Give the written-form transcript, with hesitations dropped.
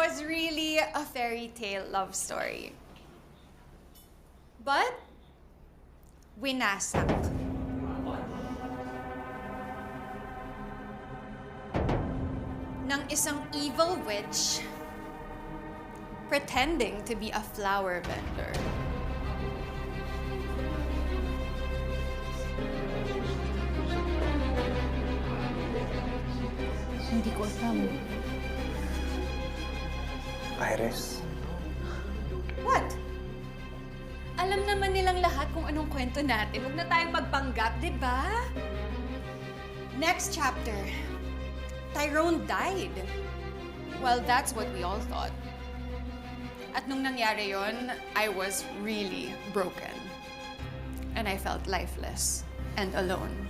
was really a fairy tale love story. But, winasak. Ng isang evil witch pretending to be a flower vendor. Hindi ko alam. Iris? What? Alam naman nilang lahat kung anong kwento natin. Huwag na tayong magpanggap, di ba? Next chapter. Tyrone died. Well, that's what we all thought. At nung nangyari yon, I was really broken. And I felt lifeless and alone.